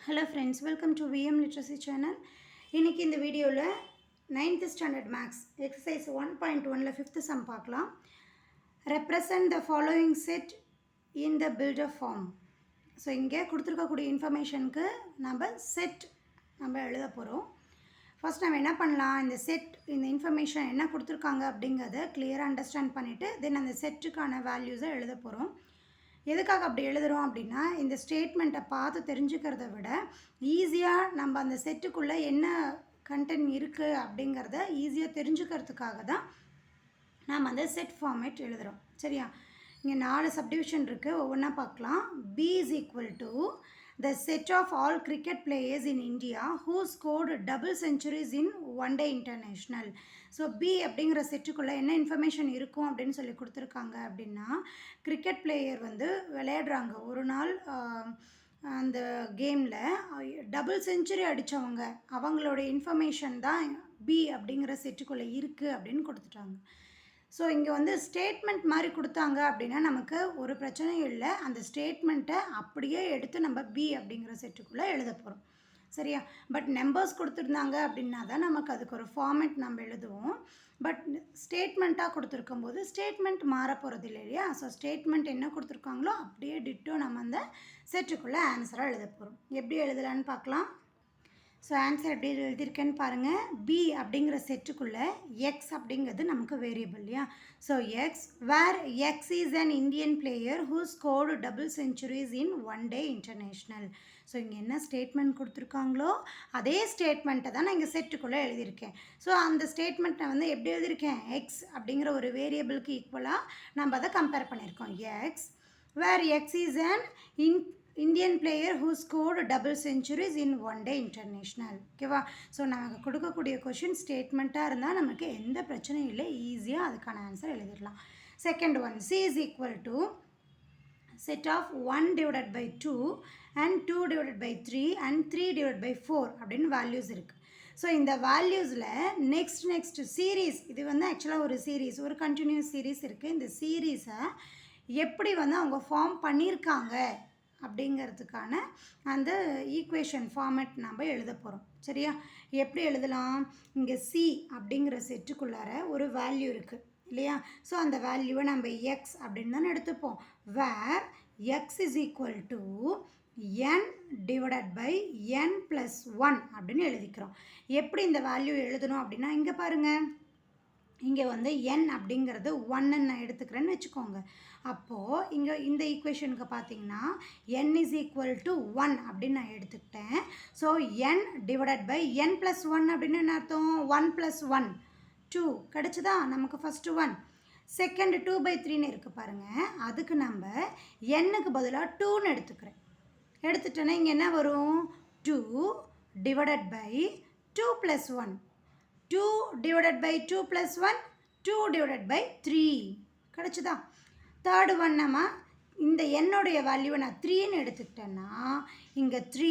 Hello friends, welcome to VM Literacy channel. இன்னைக்கு இந்த வீடியோல 9th standard maths exercise 1.1ல 5th sum பார்க்கலாம். Represent the following set in the builder form. So இங்கே கொடுத்துருக்கக்கூடிய இன்ஃபர்மேஷனுக்கு நம்ம set நம்ம எழுத போகிறோம். ஃபஸ்ட் நம்ம என்ன பண்ணலாம், இந்த செட் இந்த இன்ஃபர்மேஷன் என்ன கொடுத்துருக்காங்க அப்படிங்கிறத கிளியராக அண்டர்ஸ்டாண்ட் பண்ணிவிட்டு தென் அந்த செட்டுக்கான வேல்யூஸை எழுத போகிறோம். எதுக்காக அப்படி எழுதுகிறோம் அப்படின்னா, இந்த ஸ்டேட்மெண்ட்டை பார்த்து தெரிஞ்சுக்கிறத விட ஈஸியாக நம்ம அந்த செட்டுக்குள்ளே என்ன கண்டென்ட் இருக்குது அப்படிங்கிறத ஈஸியாக தெரிஞ்சுக்கிறதுக்காக தான் நாம் அந்த செட் ஃபார்மேட் எழுதுகிறோம். சரியா? இங்கே 4 சப்டிவிஷன் இருக்குது, ஒவ்வொன்றா பார்க்கலாம். B is equal to the set of all cricket players in India who scored double centuries in one day international. So B அப்படிங்கிற செட்டுக்குள்ளே என்ன இன்ஃபர்மேஷன் இருக்கும் அப்படின்னு சொல்லி கொடுத்துருக்காங்க அப்படின்னா, கிரிக்கெட் பிளேயர் வந்து விளையாடுறாங்க ஒரு நாள், அந்த கேமில் டபுள் செஞ்சுரி அடித்தவங்க, அவங்களோட இன்ஃபர்மேஷன் தான் B அப்படிங்கிற செட்டுக்குள்ளே இருக்குது அப்படின்னு கொடுத்துட்டாங்க. ஸோ இங்கே வந்து ஸ்டேட்மெண்ட் மாதிரி கொடுத்தாங்க அப்படின்னா நமக்கு ஒரு பிரச்சனையும் இல்லை. அந்த ஸ்டேட்மெண்ட்டை அப்படியே எடுத்து நம்ம B அப்படிங்கிற செட்டுக்குள்ளே எழுத போகிறோம். சரியா? பட் நம்பர்ஸ் கொடுத்துருந்தாங்க அப்படின்னா தான் நமக்கு அதுக்கு ஒரு ஃபார்மேட் நம்ம எழுதுவோம். பட் ஸ்டேட்மெண்ட்டாக கொடுத்துருக்கும் போது ஸ்டேட்மெண்ட் மாற போகிறது இல்லை இல்லையா? ஸோ ஸ்டேட்மெண்ட் என்ன கொடுத்துருக்காங்களோ அப்படியே டிட்டோ நம்ம அந்த செட்டுக்குள்ளே ஆன்சராக எழுத போகிறோம். எப்படி எழுதலான்னு பார்க்கலாம். ஸோ ஆன்சர் எப்படி எழுதியிருக்கேன்னு பாருங்கள். B அப்படிங்கிற செட்டுக்குள்ளே X அப்படிங்கிறது நமக்கு வேரியபிள் இல்லையா? So X where X is an Indian player who scored double centuries in one day international. So இங்கே என்ன ஸ்டேட்மெண்ட் கொடுத்துருக்காங்களோ அதே ஸ்டேட்மெண்ட்டை தான் நான் இங்கே செட்டுக்குள்ளே எழுதியிருக்கேன். ஸோ அந்த ஸ்டேட்மெண்ட்டை வந்து எப்படி எழுதியிருக்கேன், X அப்படிங்கிற ஒரு வேரியபிளுக்கு ஈக்குவலாக நம்ம அதை கம்பேர் பண்ணியிருக்கோம். X where X is an Indian player who scored double centuries in one day international. ஓகேவா? ஸோ நமக்கு கொடுக்கக்கூடிய கொஷின் ஸ்டேட்மெண்ட்டாக இருந்தால் நமக்கு எந்த பிரச்சனையும் இல்லை, ஈஸியாக அதுக்கான ஆன்சர் எழுதிடலாம். Second one, C is equal to set of 1 divided by 2 and 2 divided by 3 and 3 divided by 4 அப்படின்னு வேல்யூஸ் இருக்குது. ஸோ இந்த வேல்யூஸில் நெக்ஸ்ட் சீரீஸ், இது வந்து ஆக்சுவலாக ஒரு சீரீஸ், ஒரு கண்டினியூஸ் சீரீஸ் இருக்குது. இந்த சீரீஸை எப்படி வந்து அவங்க ஃபார்ம் பண்ணியிருக்காங்க அப்படிங்கிறதுக்கான அந்த ஈக்குவேஷன் ஃபார்மேட் நம்ம எழுத போகிறோம். சரியா? எப்படி எழுதலாம், இங்கே C அப்படிங்கிற செட்டுக்குள்ளார ஒரு வேல்யூ இருக்குது இல்லையா? ஸோ அந்த வேல்யூவை நம்ம X அப்படின்னு தானே எடுத்துப்போம். வேர் X is equal to n divided by n plus 1 அப்படின்னு எழுதிக்கிறோம். எப்படி இந்த வேல்யூ எழுதணும் அப்படின்னா, இங்கே பாருங்கள், இங்கே வந்து n அப்படிங்கிறது 1ன்னு நான் எடுத்துக்கிறேன்னு வச்சுக்கோங்க. அப்போது இங்கே இந்த ஈக்குவேஷனுக்கு பார்த்தீங்கன்னா n is equal to 1 அப்படின்னு நான் எடுத்துக்கிட்டேன். So n divided by n + 1 அப்படின்னு என்ன அர்த்தம், 1 + 1 2 கிடச்சிதா நமக்கு. ஃபஸ்ட்டு 1, செகண்ட் 2/3ன்னு இருக்குது பாருங்கள். அதுக்கு நம்ம n-க்கு பதிலாக 2ன்னு எடுத்துக்கிறேன். எடுத்துட்டோன்னா இங்கே என்ன வரும், 2 divided by 2 + 1, 2 divided by 2 plus 1, 2 divided by 3 கிடச்சிதா. Third one, நம்ம இந்த என்னுடைய வேல்யூவை நான் 3ன்னு எடுத்துக்கிட்டேன்னா இங்கே 3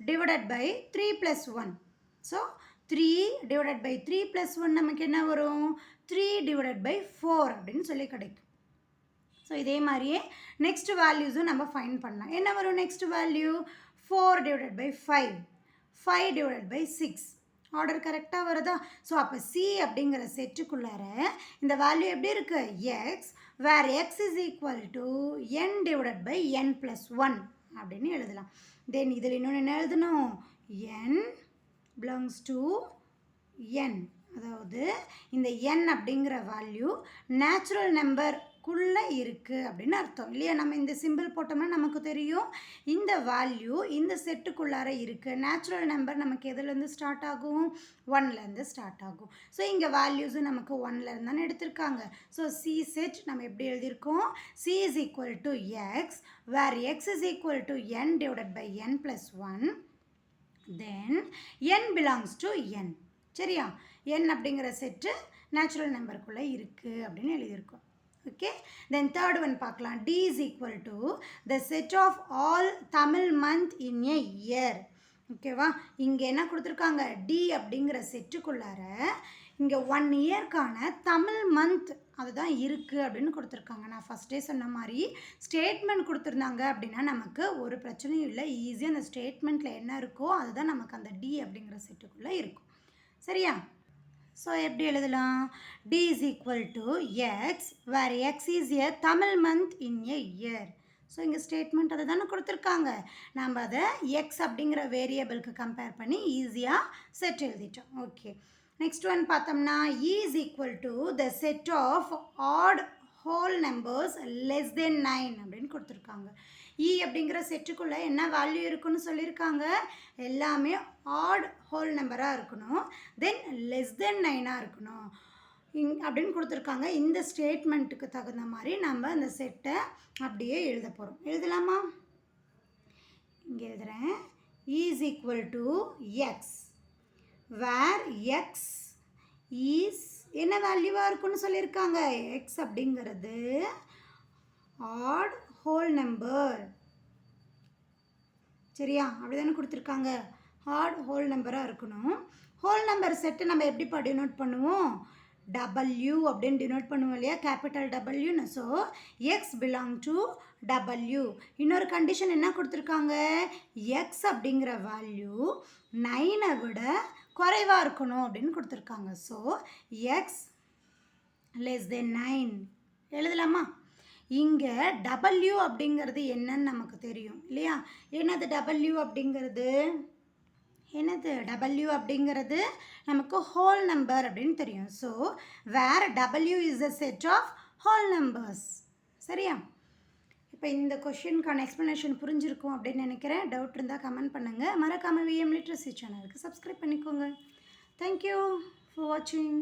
divided by 3 plus 1. So 3 divided by 3 plus 1 நமக்கு என்ன வரும், 3 divided by 4 அப்படின்னு சொல்லி கிடைக்கும். ஸோ இதே மாதிரியே நெக்ஸ்ட் வேல்யூஸும் நம்ம ஃபைண்ட் பண்ணலாம். என்ன வரும் next value, 4 divided by 5, 5 divided by 6. Order கரெக்டாக வருதா? ஸோ அப்போ C அப்படிங்கிற செட்டுக்குள்ளார இந்த வேல்யூ எப்படி இருக்குது, X where X is equal to n divided by n plus 1 அப்படின்னு எழுதலாம். தென் இதில் இன்னொன்று என்ன எழுதணும், n belongs to n, அதாவது இந்த n அப்படிங்கிற வேல்யூ நேச்சுரல் நம்பருக்குள்ளே இருக்குது அப்படின்னு அர்த்தம் இல்லையா? நம்ம இந்த சிம்பிள் போட்டோம்னா நமக்கு தெரியும் இந்த வேல்யூ இந்த செட்டுக்குள்ளார இருக்குது. நேச்சுரல் நம்பர் நமக்கு எதுலேருந்து ஸ்டார்ட் ஆகும், 1லேருந்து ஸ்டார்ட் ஆகும். ஸோ இங்கே வேல்யூஸும் நமக்கு 1லேருந்து தானே எடுத்திருக்காங்க. ஸோ C செட் நம்ம எப்படி எழுதியிருக்கோம், C is equal to X where X is equal to n divided by n plus 1, then n belongs to n. சரியா? n அப்படிங்கிற செட்டு நேச்சுரல் நம்பருக்குள்ளே இருக்குது அப்படின்னு எழுதியிருக்கோம். ஓகே, தென் தேர்ட் ஒன் பார்க்கலாம். D is equal to the set of all Tamil month in a year. ஓகேவா? இங்கே என்ன கொடுத்துருக்காங்க, D அப்படிங்கிற செட்டுக்குள்ளார இங்கே 1 இயர்க்கான தமிழ் மந்த் அதுதான் இருக்குது அப்படின்னு கொடுத்துருக்காங்க. நான் ஃபஸ்ட்டே சொன்ன மாதிரி ஸ்டேட்மெண்ட் கொடுத்துருந்தாங்க அப்படின்னா நமக்கு ஒரு பிரச்சனையும் இல்லை. ஈஸியாக அந்த ஸ்டேட்மெண்ட்டில் என்ன இருக்கோ அதுதான் நமக்கு அந்த டி அப்படிங்கிற செட்டுக்குள்ளே இருக்கும். சரியா? ஸோ எப்படி எழுதலாம்? D is equal to X, where X is a Tamil month in a year. So இங்கே ஸ்டேட்மெண்ட் அதை தானே கொடுத்துருக்காங்க. நம்ம அதை எக்ஸ் அப்படிங்கிற வேரியபிளுக்கு கம்பேர் பண்ணி ஈஸியாக செட் எழுதிட்டோம். ஓகே, நெக்ஸ்ட் ஒன் பார்த்தோம்னா is equal to the set of odd whole numbers less than 9 அப்படின்னு கொடுத்துருக்காங்க. அப்படிங்கிற செட்டுக்குள்ளே என்ன வேல்யூ இருக்குன்னு சொல்லியிருக்காங்க. எல்லாமே ஆட் ஹோல் நம்பராக இருக்கணும், தென் லெஸ் தென் 9ஆக இருக்கணும் அப்படின்னு கொடுத்துருக்காங்க. இந்த ஸ்டேட்மெண்ட்டுக்கு தகுந்த மாதிரி நம்ம அந்த செட்டை அப்படியே எழுத போகிறோம். எழுதலாமா? இங்கே எழுதுகிறேன். Is equal to x, where x is என்ன வேல்யூவாக இருக்குன்னு சொல்லியிருக்காங்க. எக்ஸ் அப்படிங்கிறது ஆட் ஹோல் நம்பர். சரியா? அப்படி தானே கொடுத்துருக்காங்க. ஆட் ஹோல் நம்பராக இருக்கணும். ஹோல் நம்பர் செட்டு நம்ம எப்படிப்பா டினோட் பண்ணுவோம்? டபிள்யூ அப்படின்னு டினோட் பண்ணுவோம் இல்லையா, கேபிட்டல் டபிள்யூன்னு. ஸோ எக்ஸ் பிலாங் டு டபிள்யூ. இன்னொரு கண்டிஷன் என்ன கொடுத்துருக்காங்க? எக்ஸ் அப்படிங்கிற வேல்யூ 9ஐ விட குறைவாக இருக்கணும் அப்படின்னு கொடுத்துருக்காங்க. ஸோ எக்ஸ் லெஸ் தென் 9 எழுதலாமா? இங்கே டபிள்யூ அப்படிங்கிறது என்னன்னு நமக்கு தெரியும் இல்லையா? என்னது டபிள்யூ அப்படிங்கிறது? என்னது டபிள்யூ அப்படிங்கிறது நமக்கு ஹோல் நம்பர் அப்படின்னு தெரியும். So where W is a set of whole numbers. சரியா? இப்போ இந்த கொஷினுக்கான எக்ஸ்ப்ளனேஷன் புரிஞ்சிருக்கும் அப்படின்னு நினைக்கிறேன். டவுட் இருந்தால் கமெண்ட் பண்ணுங்கள். மறக்காமல் விஎம் லிட்ரஸி சேனலுக்கு சப்ஸ்கிரைப் பண்ணிக்கோங்க. தேங்க்யூ ஃபார் வாட்சிங்.